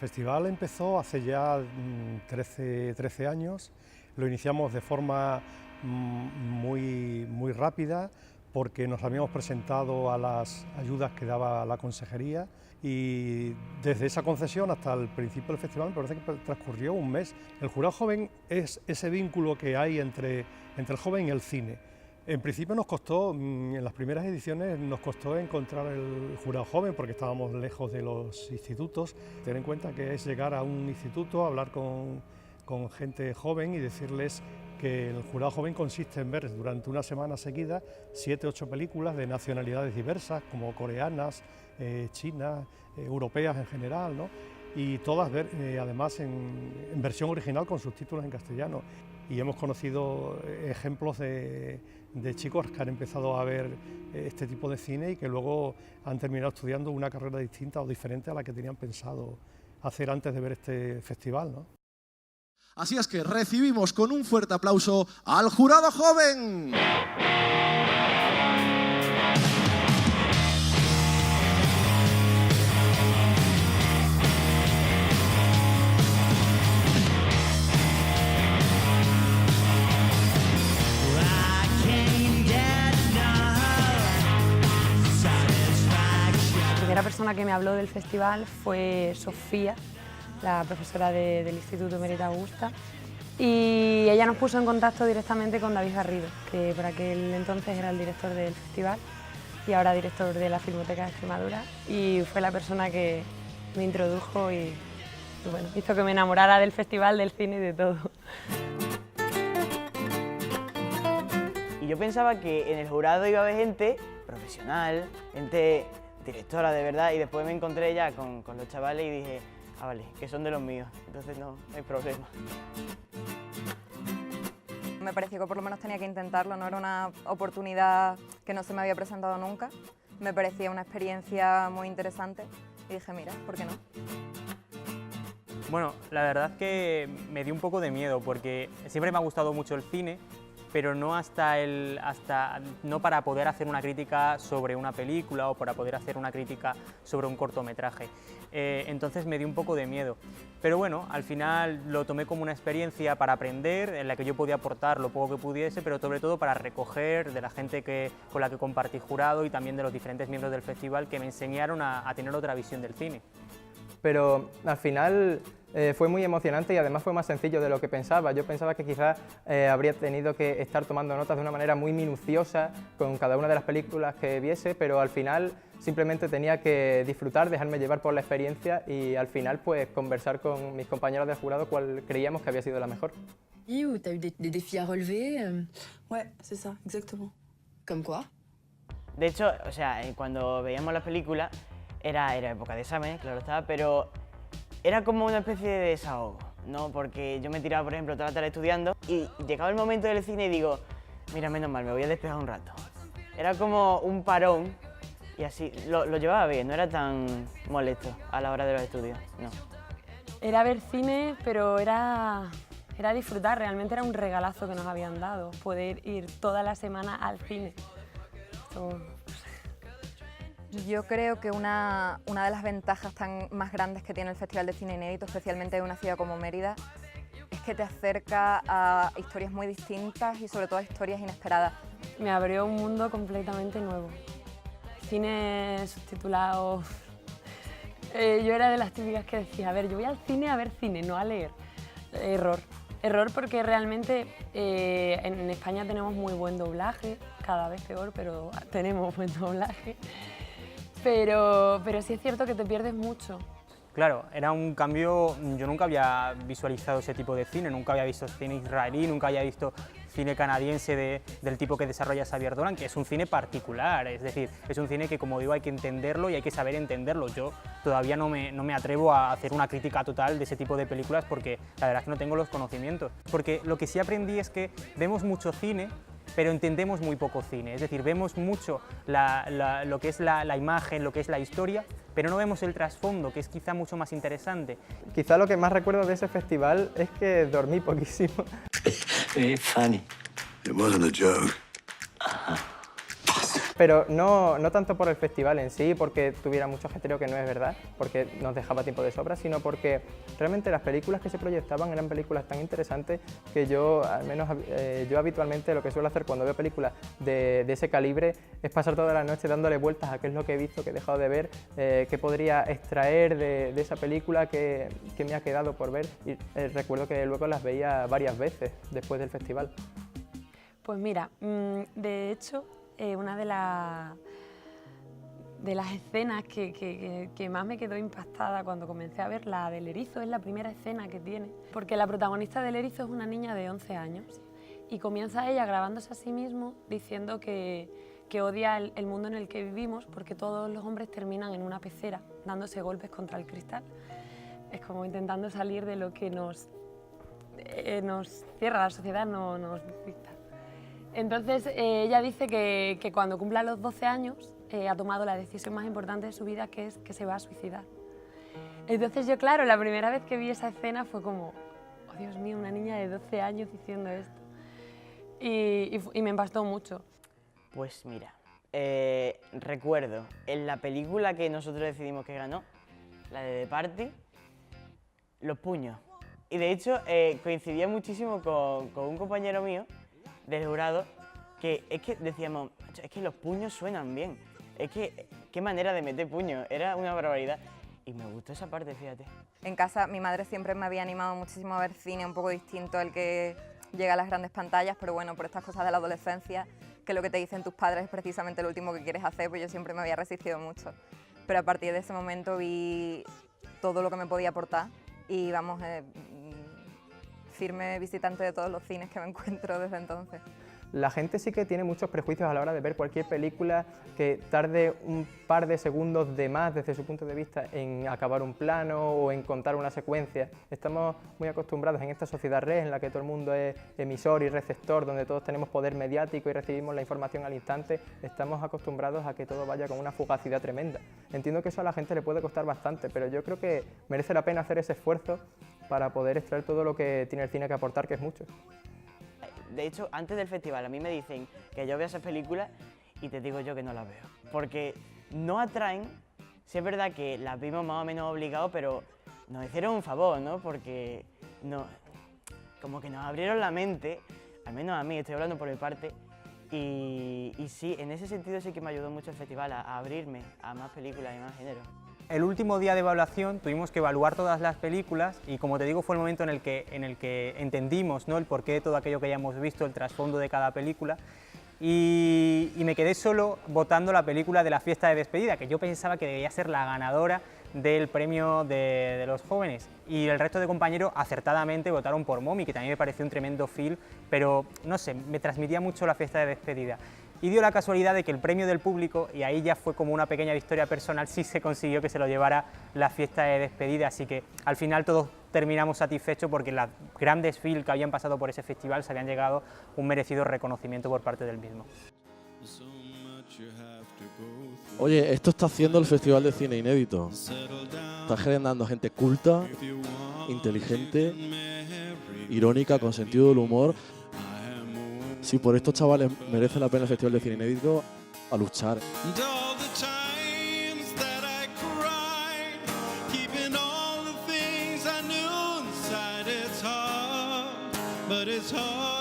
festival empezó hace ya 13 años, lo iniciamos de forma muy rápida porque nos habíamos presentado a las ayudas que daba la consejería y desde esa concesión hasta el principio del festival me parece que transcurrió un mes. El jurado joven es ese vínculo que hay entre el joven y el cine. En principio nos costó, en las primeras ediciones nos costó encontrar el jurado joven porque estábamos lejos de los institutos. Ten en cuenta que es llegar a un instituto, hablar con gente joven y decirles que el jurado joven consiste en ver durante una semana seguida 7 u 8 películas de nacionalidades diversas, como coreanas, chinas, europeas en general, ¿no? Y todas además en versión original con subtítulos en castellano. Y hemos conocido ejemplos de chicos que han empezado a ver este tipo de cine y que luego han terminado estudiando una carrera distinta o diferente a la que tenían pensado hacer antes de ver este festival, ¿no? Así es que recibimos con un fuerte aplauso al jurado joven. La primera persona que me habló del festival fue Sofía, la profesora del Instituto Emérita Augusta, y ella nos puso en contacto directamente con David Garrido, que por aquel entonces era el director del festival y ahora director de la Filmoteca de Extremadura, y fue la persona que me introdujo y bueno, hizo que me enamorara del festival, del cine y de todo. Y yo pensaba que en el jurado iba a haber gente profesional, gente directora de verdad, y después me encontré ya con los chavales y dije, ah, vale, que son de los míos, entonces no hay problema. Me pareció que por lo menos tenía que intentarlo, no era una oportunidad que no se me había presentado nunca. Me parecía una experiencia muy interesante y dije, mira, ¿por qué no? Bueno, la verdad que me dio un poco de miedo porque siempre me ha gustado mucho el cine, pero no no para poder hacer una crítica sobre una película o para poder hacer una crítica sobre un cortometraje. Entonces me dio un poco de miedo. Pero bueno, al final lo tomé como una experiencia para aprender, en la que yo podía aportar lo poco que pudiese, pero sobre todo para recoger de la gente con la que compartí jurado y también de los diferentes miembros del festival que me enseñaron a tener otra visión del cine. Pero al final fue muy emocionante y además fue más sencillo de lo que pensaba. Yo pensaba que quizás habría tenido que estar tomando notas de una manera muy minuciosa con cada una de las películas que viese, pero al final simplemente tenía que disfrutar, dejarme llevar por la experiencia y al final pues conversar con mis compañeros de jurado cuál creíamos que había sido la mejor. ¿Y tu as eu des défis à relever? Ouais, c'est ça, exactement. ¿Comme quoi? De hecho, o sea, cuando veíamos las películas, era época de exámenes, claro estaba, pero era como una especie de desahogo, ¿no? Porque yo me tiraba, por ejemplo, toda la tarde estudiando y llegaba el momento del cine y digo, mira, menos mal, me voy a despejar un rato. Era como un parón y así, lo llevaba bien, no era tan molesto a la hora de los estudios, no. Era ver cine, pero era disfrutar, realmente era un regalazo que nos habían dado, poder ir toda la semana al cine. Yo creo que una de las ventajas más grandes que tiene el Festival de Cine Inédito, especialmente en una ciudad como Mérida, es que te acerca a historias muy distintas y sobre todo a historias inesperadas. Me abrió un mundo completamente nuevo. Cine subtitulado. Yo era de las típicas que decía, a ver, yo voy al cine a ver cine, no a leer. Error. Error porque realmente en España tenemos muy buen doblaje, cada vez peor, pero tenemos buen doblaje. Pero sí es cierto que te pierdes mucho. Claro, era un cambio, yo nunca había visualizado ese tipo de cine, nunca había visto cine israelí, nunca había visto cine canadiense del tipo que desarrolla Xavier Dolan, que es un cine particular, es decir, es un cine que, como digo, hay que entenderlo y hay que saber entenderlo. Yo todavía no me atrevo a hacer una crítica total de ese tipo de películas porque la verdad es que no tengo los conocimientos. Porque lo que sí aprendí es que vemos mucho cine, pero entendemos muy poco cine, es decir, vemos mucho lo que es la imagen, lo que es la historia, pero no vemos el trasfondo, que es quizá mucho más interesante. Quizá lo que más recuerdo de ese festival es que dormí poquísimo. Very funny. It wasn't a joke. pero no tanto por el festival en sí, porque tuviera mucho ajetreo, que no es verdad, porque nos dejaba tiempo de sobra, sino porque realmente las películas que se proyectaban eran películas tan interesantes que yo, al menos yo habitualmente lo que suelo hacer cuando veo películas de ese calibre es pasar toda la noche dándole vueltas a qué es lo que he visto, que he dejado de ver, qué podría extraer de esa película que me ha quedado por ver, y recuerdo que luego las veía varias veces después del festival. Pues mira, de hecho, una de las escenas que más me quedó impactada cuando comencé a ver, la del erizo, es la primera escena que tiene, porque la protagonista del erizo es una niña de 11 años y comienza ella grabándose a sí mismo diciendo que odia el mundo en el que vivimos porque todos los hombres terminan en una pecera dándose golpes contra el cristal. Es como intentando salir de lo que nos cierra la sociedad, nos dicta. Entonces ella dice que cuando cumpla los 12 años ha tomado la decisión más importante de su vida, que es que se va a suicidar. Entonces yo, claro, la primera vez que vi esa escena fue como, oh Dios mío, una niña de 12 años diciendo esto. Y me impactó mucho. Pues mira, recuerdo en la película que nosotros decidimos que ganó, la de The Party, los puños. Y de hecho coincidía muchísimo con un compañero mío del jurado, que es que decíamos, es que los puños suenan bien, es que qué manera de meter puños, era una barbaridad. Y me gustó esa parte, fíjate. En casa mi madre siempre me había animado muchísimo a ver cine un poco distinto al que llega a las grandes pantallas, pero bueno, por estas cosas de la adolescencia, que lo que te dicen tus padres es precisamente lo último que quieres hacer, pues yo siempre me había resistido mucho. Pero a partir de ese momento vi todo lo que me podía aportar y vamos, firme visitante de todos los cines que me encuentro desde entonces. La gente sí que tiene muchos prejuicios a la hora de ver cualquier película que tarde un par de segundos de más desde su punto de vista en acabar un plano o en contar una secuencia. Estamos muy acostumbrados en esta sociedad red en la que todo el mundo es emisor y receptor, donde todos tenemos poder mediático y recibimos la información al instante. Estamos acostumbrados a que todo vaya con una fugacidad tremenda. Entiendo que eso a la gente le puede costar bastante, pero yo creo que merece la pena hacer ese esfuerzo para poder extraer todo lo que tiene el cine que aportar, que es mucho. De hecho, antes del festival a mí me dicen que yo vea esas películas y te digo yo que no las veo. Porque no atraen, sí es verdad que las vimos más o menos obligados, pero nos hicieron un favor, ¿no? Porque como que nos abrieron la mente, al menos a mí, estoy hablando por mi parte, y sí, en ese sentido sí que me ayudó mucho el festival a abrirme a más películas y más géneros. El último día de evaluación tuvimos que evaluar todas las películas y, como te digo, fue el momento en el que entendimos, ¿no?, el porqué de todo aquello que hayamos visto, el trasfondo de cada película, y me quedé solo votando la película de La fiesta de despedida, que yo pensaba que debía ser la ganadora del premio de los jóvenes, y el resto de compañeros acertadamente votaron por Mommy, que también me pareció un tremendo film, pero no sé, me transmitía mucho La fiesta de despedida. Y dio la casualidad de que el premio del público, y ahí ya fue como una pequeña victoria personal, sí se consiguió que se lo llevara La fiesta de despedida, así que al final todos terminamos satisfechos porque las grandes films que habían pasado por ese festival se habían llegado un merecido reconocimiento por parte del mismo. Oye, esto está haciendo el Festival de Cine Inédito. Está generando gente culta, inteligente, irónica, con sentido del humor. Si por estos chavales merece la pena el Festival de Cine Inédito, a luchar. But it's hard.